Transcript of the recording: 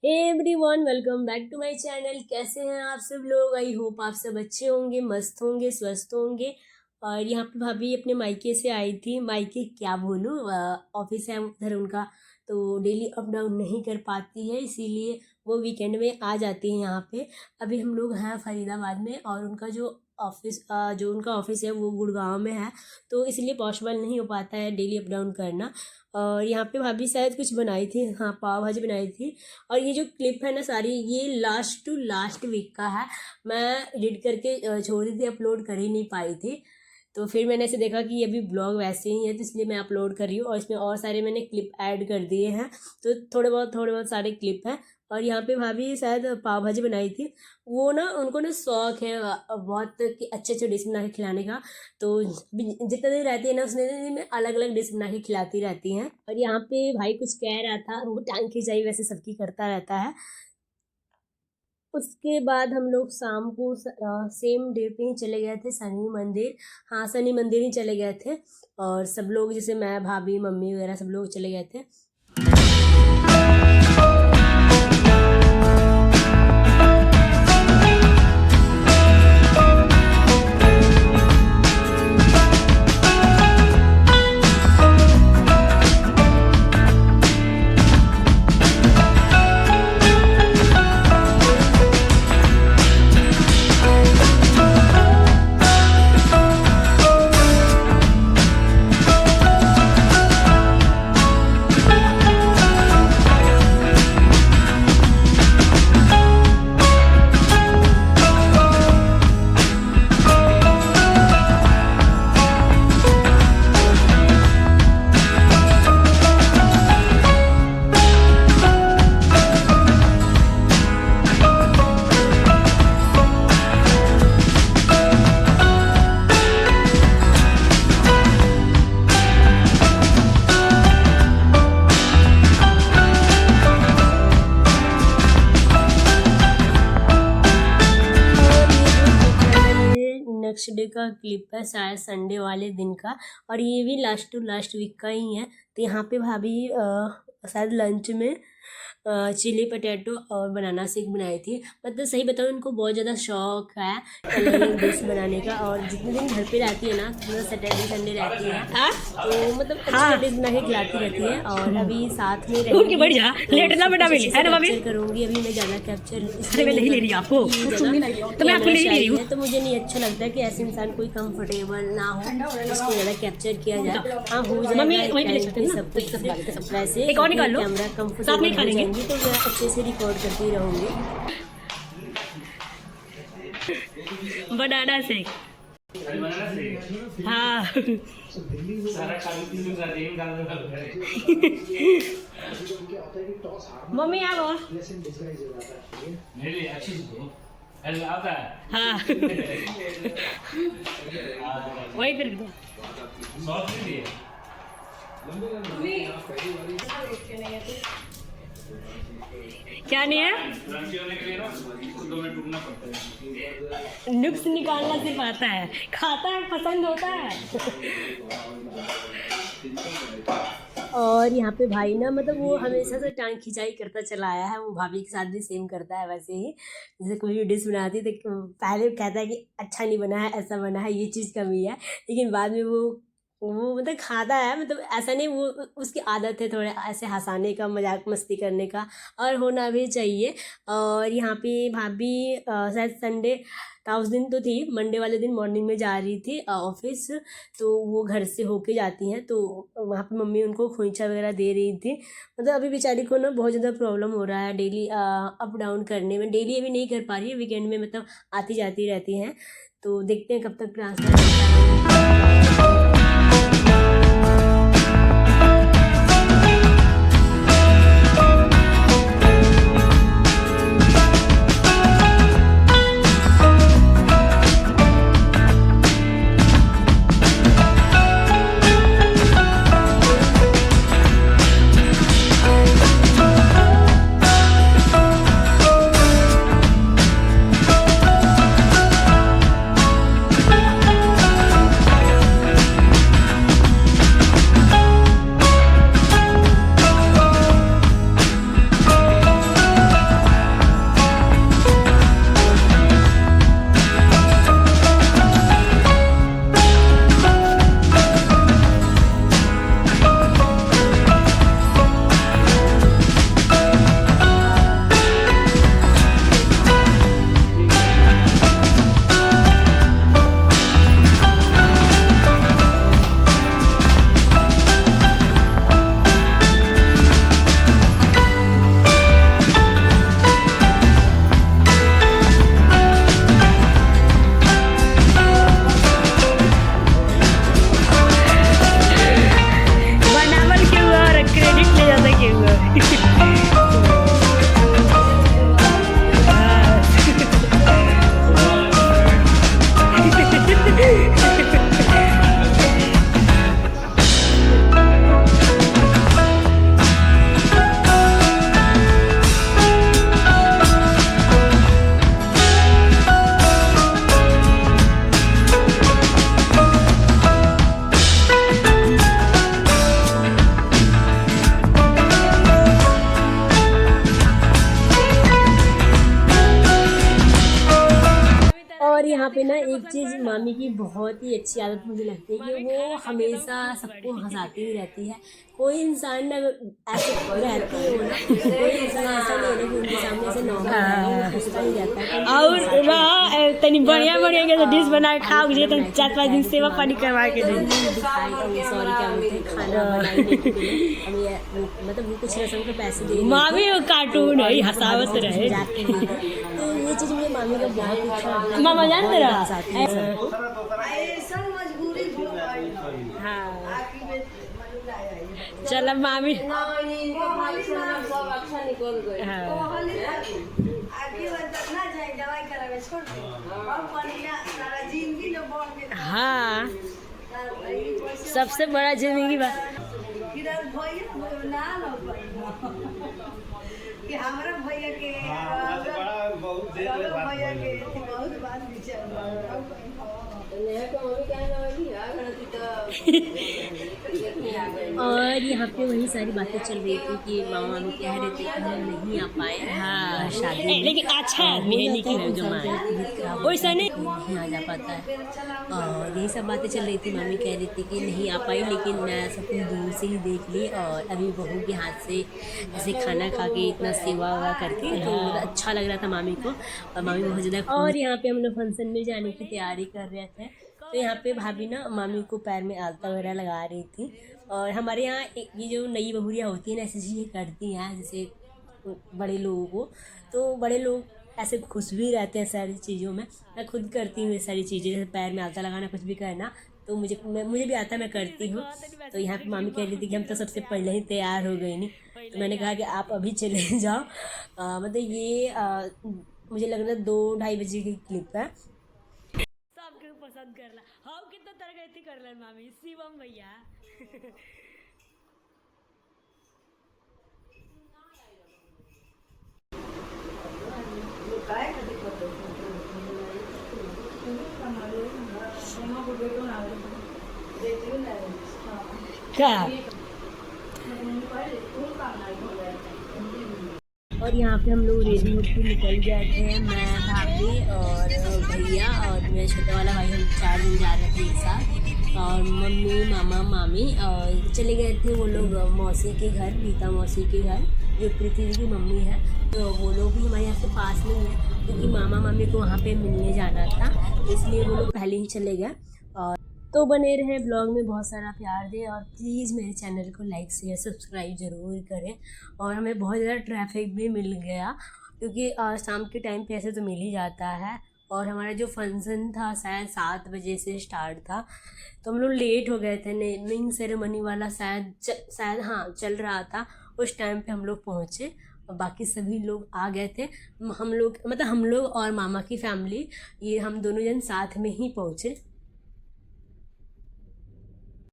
Hey everyone, welcome back to my channel. कैसे हैं आप सब लोग? आई होप आप सब अच्छे होंगे, मस्त होंगे, स्वस्थ होंगे। और यहाँ पे भाभी अपने मायके से आई थी। मायके क्या बोलूँ, ऑफिस है उधर उनका, तो डेली अप डाउन नहीं कर पाती है, इसीलिए वो वीकेंड में आ जाती हैं यहाँ पे। अभी हम लोग हैं फरीदाबाद में और उनका जो उनका ऑफिस है वो गुड़गांव में है, तो इसलिए पॉसिबल नहीं हो पाता है डेली अप डाउन करना। और यहाँ पे भाभी शायद कुछ बनाई थी, हाँ पाव भाजी बनाई थी। और ये जो क्लिप है ना सारी, ये लास्ट टू लास्ट वीक का है। मैं एडिट करके छोड़ दी थी, अपलोड कर ही नहीं पाई थी। तो फिर मैंने ऐसे देखा कि ये भी ब्लॉग वैसे ही है, तो इसलिए मैं अपलोड कर रही हूँ। और इसमें और सारे मैंने क्लिप ऐड कर दिए हैं, तो थोड़े बहुत सारे क्लिप हैं। और यहाँ पे भाभी शायद पाव भाजी बनाई थी। वो ना उनको ना शौक है बहुत कि अच्छे अच्छे डिश बना के खिलाने का। तो जितने दिन रहती है ना, उतने दिन में अलग अलग डिश बना के खिलाती रहती हैं। और यहाँ पे भाई कुछ कह रहा था, वो टांग खिंचाई वैसे सबकी करता रहता है। उसके बाद हम लोग शाम को सेम डे पे ही चले गए थे शनि मंदिर। हाँ, शनि मंदिर ही चले गए थे। और सब लोग, जैसे मैं, भाभी, मम्मी वगैरह सब लोग चले गए थे। नेक्स्ट डे का क्लिप है, शायद संडे वाले दिन का। और ये भी लास्ट टू लास्ट वीक का ही है। तो यहाँ पे भाभी शायद लंच में चिली पटेटो और बनाना शेक बनाई थी। मतलब सही बताऊँ, इनको बहुत ज़्यादा शौक है अलग डिश बनाने का। और जितने दिन घर पे रहती है ना, मतलब सैटरडे संडे रहती है, तो मतलब अच्छी डिश बना के खिलाती रहती है। और अभी साथ में कैप्चर करूँगी। अभी मैं ज़्यादा कैप्चर तो मुझे नहीं अच्छा लगता है कि ऐसे इंसान कोई कंफर्टेबल ना हो इसको ज़्यादा कैप्चर किया जाए। हाँ, हो जाएगा सब कुछ वैसे कैमरा कंफर्टेबल तो मैं अच्छे से रिकॉर्ड करती रहूँगी। बनाना शेक, हाँ। मम्मी आओ। हाँ वही कर दो। क्या नहीं है, नुक्स निकालना सिर्फ आता है, खाता है, पसंद होता है। और यहाँ पे भाई ना, मतलब वो हमेशा से टांग खिंचाई करता चला आया है। वो भाभी के साथ भी सेम करता है वैसे ही। जैसे कोई भी डिश बनाती है तो पहले कहता है कि अच्छा नहीं बना है, ऐसा बना है, ये चीज़ कमी है। लेकिन बाद में वो मतलब खाता है, मतलब ऐसा नहीं, वो उसकी आदत है थोड़ा ऐसे हंसाने का, मजाक मस्ती करने का, और होना भी चाहिए। और यहाँ पे भाभी शायद संडे था उस दिन, तो थी मंडे वाले दिन मॉर्निंग में जा रही थी ऑफिस। तो वो घर से होके जाती हैं, तो वहाँ पे मम्मी उनको खोइंचा वगैरह दे रही थी। मतलब अभी बेचारी को ना बहुत ज़्यादा प्रॉब्लम हो रहा है डेली अप डाउन करने में। डेली अभी नहीं कर पा रही है, वीकेंड में मतलब आती जाती रहती हैं। तो देखते हैं कब तक ट्रांसफर होता है। यहाँ पे ना एक चीज़ मामी की बहुत ही अच्छी आदत मुझे लगती है कि वो हमेशा सबको हंसाती ही रहती है। कोई इंसान ना ऐसे रहती है वो ना, कोई इंसान ऐसा नहीं है कि उनके सामने ऐसे नॉर्मल रहता है, वो हंसता ही रहता है। और ना तनी बढ़िया बढ़िया के डिश बना के खाओ जे तो 4-5 दिन सेवा पानी करवा के दे। सॉरी क्या बोलते हैं, खाना बनाने के लिए हमें मतलब वो कुछ रसम के पैसे दे मामी वो कार्टून है हंसावत रहे। तो ये चीज़ मुझे मामी का बहुत ही अच्छा लगता है। मामा जानते रहा हाँ चल मामी हाँ सबसे बड़ा जिंदगी बा कि हमारा भैया के बहुत बात और यहाँ पे वही सारी बातें चल रही थी कि मामा भी कह रहे थे कि हम नहीं आ पाए हाँ शादी में। लेकिन अच्छा आदमी है निकल जो वैसा नहीं नहीं आ जा पाता है। और यही सब बातें चल रही थी। मम्मी कह रही थी कि नहीं आ पाई, लेकिन मैं सब कुछ दूर से ही देख ली और अभी बहू के हाथ से ऐसे खाना खा के इतना सेवा वेवा करके तो अच्छा लग रहा था मामी को। और मामी बहुत ज़्यादा। और यहाँ पे हम लोग फंक्शन में जाने की तैयारी कर रहे थे, तो यहाँ पे भाभी ना मामी को पैर में आलता वगैरह लगा रही थी। और हमारे यहाँ ये जो नई बहुरियाँ होती हैं ना, ऐसी चीज़ें करती हैं जैसे बड़े लोगों को, तो बड़े लोग ऐसे खुश भी रहते हैं सारी चीज़ों में। मैं खुद करती हूँ ये सारी चीज़ें, जैसे पैर में आलता लगाना, कुछ भी करना, तो मुझे भी आता है, मैं करती हूँ। तो यहाँ पे मामी कह रही थी कि हम तो सबसे पहले ही तैयार हो गई नहीं, तो मैंने कहा कि आप अभी चले जाओ। मतलब ये मुझे लग रहा है 2-2:30 बजे की क्लिप है। सबके पसंद करला हम कितना तरह करला मामी शिवम भैया क्या और यहाँ पे हम लोग रेडी होकर निकल गए थे, मैं भाभी और भैया और मेरा छोटा वाला भाई, हम 4 दिन जा रहे थे एक साथ। और मम्मी मामा मामी और चले गए थे वो लोग मौसी के घर, रीता मौसी के घर, जो पृथ्वी की मम्मी है। तो वो लोग भी हमारे यहाँ से पास में है, क्योंकि मामा मामी को वहाँ पे मिलने जाना था, इसलिए वो लोग पहले ही चले गए। और तो बने रहे ब्लॉग में, बहुत सारा प्यार दें और प्लीज़ मेरे चैनल को लाइक शेयर सब्सक्राइब ज़रूर करें। और हमें बहुत ज़्यादा ट्रैफिक भी मिल गया, क्योंकि शाम के टाइम पे ऐसे तो मिल ही जाता है। और हमारा जो फंक्शन था शायद 7 बजे से स्टार्ट था, तो हम लोग लेट हो गए थे। नेमिंग सेरेमनी वाला शायद हाँ चल रहा था, उस टाइम पे हम लोग पहुँचे और बाकी सभी लोग आ गए थे। हम लोग और मामा की फैमिली, ये हम दोनों जन साथ में ही पहुँचे।